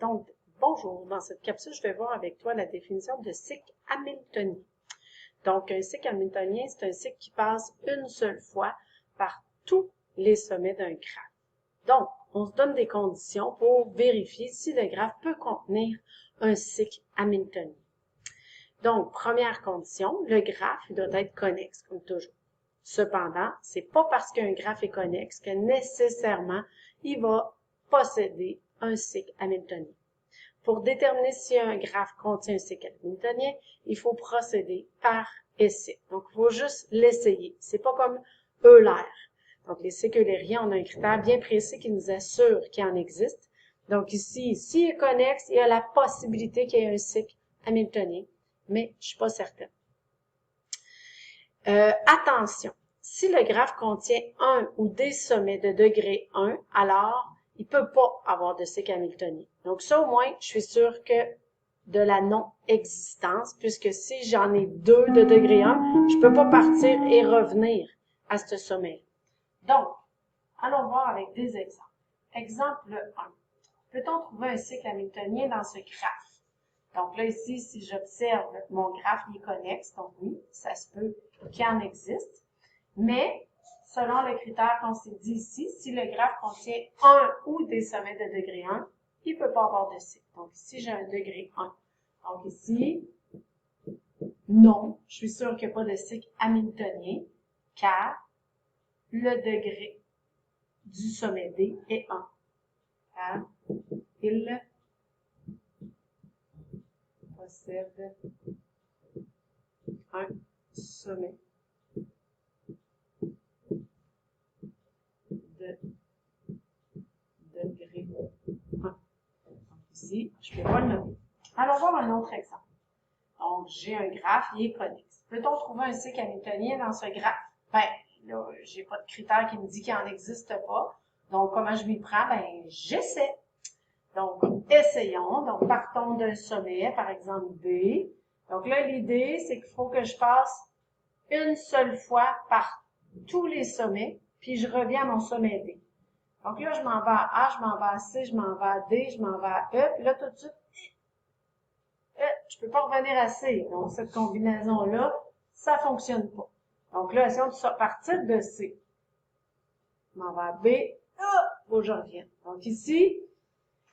Donc, bonjour. Dans cette capsule, je vais voir avec toi la définition de cycle hamiltonien. Donc, un cycle hamiltonien, c'est un cycle qui passe une seule fois par tous les sommets d'un graphe. Donc, on se donne des conditions pour vérifier si le graphe peut contenir un cycle hamiltonien. Donc, première condition, le graphe doit être connexe, comme toujours. Cependant, c'est pas parce qu'un graphe est connexe que nécessairement il va posséder un cycle hamiltonien. Pour déterminer si un graphe contient un cycle hamiltonien, il faut procéder par essai. Donc, il faut juste l'essayer. C'est pas comme Euler. Donc, les cycles eulériens, on a un critère bien précis qui nous assure qu'il en existe. Donc, ici, s'il est connexe, il y a la possibilité qu'il y ait un cycle hamiltonien, mais je suis pas certaine. Attention, si le graphe contient un ou des sommets de degré 1, alors il ne peut pas avoir de cycle hamiltonien. Donc ça, au moins, je suis sûre que de la non-existence, puisque si j'en ai 2 de degré 1, je ne peux pas partir et revenir à ce sommet. Donc, allons voir avec des exemples. Exemple 1. Peut-on trouver un cycle hamiltonien dans ce graphe? Donc là, ici, si j'observe mon graphe, il est connexe, donc oui, ça se peut qu'il en existe. Mais, selon le critère qu'on s'est dit ici, si le graphe contient un ou des sommets de degré 1, il ne peut pas avoir de cycle. Donc ici, j'ai un degré 1. Donc ici, non, je suis sûre qu'il n'y a pas de cycle hamiltonien, car le degré du sommet D est 1. Car il possède un sommet de degré 1. Donc ici, je ne peux pas le nommer. Allons voir un autre exemple. Donc, j'ai un graphe, il est connexe. Peut-on trouver un cycle hamiltonien dans ce graphe? Ben, là, j'ai pas de critère qui me dit qu'il n'en existe pas. Donc, comment je m'y prends? Ben, j'essaie. Donc, essayons. Donc, partons d'un sommet, par exemple B. Donc là, l'idée, c'est qu'il faut que je passe une seule fois par tous les sommets, puis je reviens à mon sommet D. Donc là, je m'en vais à A, je m'en vais à C, je m'en vais à D, je m'en vais à E, puis là, tout de suite, je ne peux pas revenir à C. Donc, cette combinaison-là, ça ne fonctionne pas. Donc là, essayons de partir de C. Je m'en vais à B, faut que je revienne. Donc ici,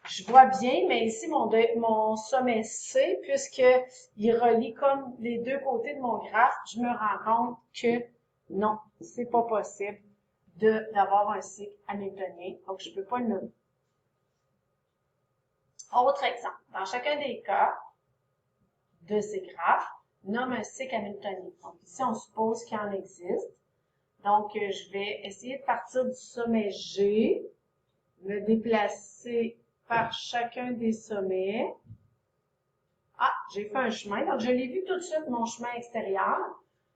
je vois bien, mais ici, mon sommet C, puisqu'il relie comme les deux côtés de mon graphe, je me rends compte que non, c'est pas possible d'avoir un cycle hamiltonien. Donc, je ne peux pas le nommer. Autre exemple. Dans chacun des cas de ces graphes, nomme un cycle hamiltonien. Donc, ici, on suppose qu'il en existe. Donc, je vais essayer de partir du sommet G, me déplacer par chacun des sommets. Ah, j'ai fait un chemin. Donc, je l'ai vu tout de suite, mon chemin extérieur.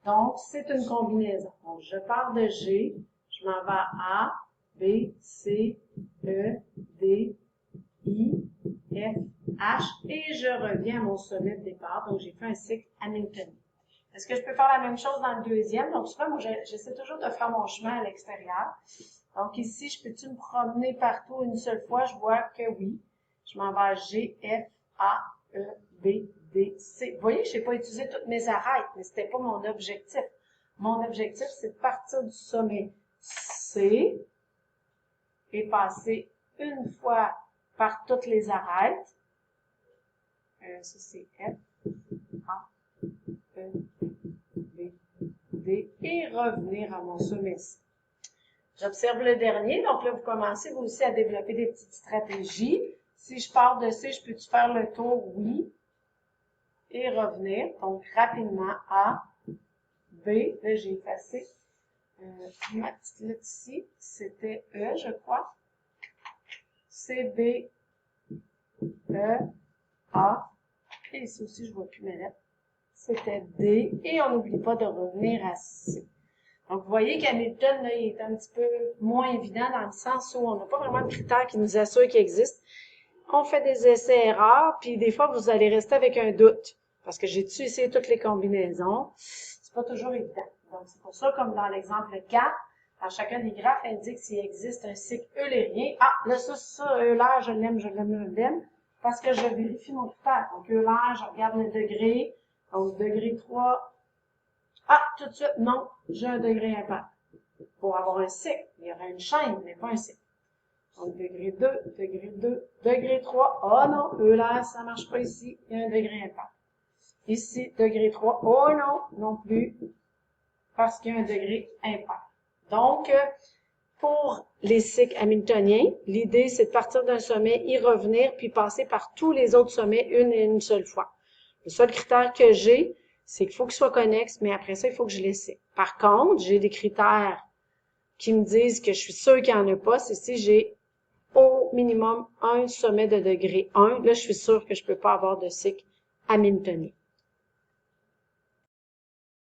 Donc, c'est une combinaison. Donc, je pars de G, je m'en vais à A, B, C, E, D, I, F, H, et je reviens à mon sommet de départ. Donc, j'ai fait un cycle hamiltonien. Est-ce que je peux faire la même chose dans le deuxième? Donc, souvent, moi, j'essaie toujours de faire mon chemin à l'extérieur. Donc, ici, je peux-tu me promener partout une seule fois? Je vois que oui. Je m'en vais à G, F, A, E, B, D, C. Vous voyez, je n'ai pas utilisé toutes mes arêtes, mais ce n'était pas mon objectif. Mon objectif, c'est de partir du sommet C et passer une fois par toutes les arêtes. Ça, c'est F, A, E, B, D, et revenir à mon sommet C. J'observe le dernier, donc là, vous commencez vous aussi à développer des petites stratégies. Si je pars de C, je peux-tu faire le tour? Oui. Et revenir, donc rapidement, A, B, là j'ai effacé ma petite lettre ici, c'était E, je crois. C, B, E, A, et ici aussi, je ne vois plus mes lettres. C'était D, et on n'oublie pas de revenir à C. Donc, vous voyez qu'Hamilton, là, il est un petit peu moins évident dans le sens où on n'a pas vraiment de critères qui nous assurent qu'il existe. On fait des essais-erreurs, puis des fois, vous allez rester avec un doute. Parce que j'ai-tu essayé toutes les combinaisons? C'est pas toujours évident. Donc, c'est pour ça, comme dans l'exemple 4, dans chacun des graphes indique s'il existe un cycle eulérien. Ah, là, ça, Euler, je l'aime. parce que je vérifie mon critère. Donc, là, je regarde le degré. Donc, degré 3. Ah, tout de suite, non, j'ai un degré impair. Pour avoir un cycle, il y aurait une chaîne, mais pas un cycle. Donc, degré 2, degré 2, degré 3. Oh non, là, ça marche pas ici. Il y a un degré impair. Ici, degré 3. Oh non, non plus, parce qu'il y a un degré impair. Donc, pour les cycles hamiltoniens, l'idée, c'est de partir d'un sommet, y revenir, puis passer par tous les autres sommets une seule fois. Le seul critère que j'ai, c'est qu'il faut qu'il soit connexe, mais après ça, il faut que je l'essaie. Par contre, j'ai des critères qui me disent que je suis sûre qu'il n'y en a pas, c'est si j'ai au minimum un sommet de degré 1. Là, je suis sûre que je ne peux pas avoir de cycle hamiltonien.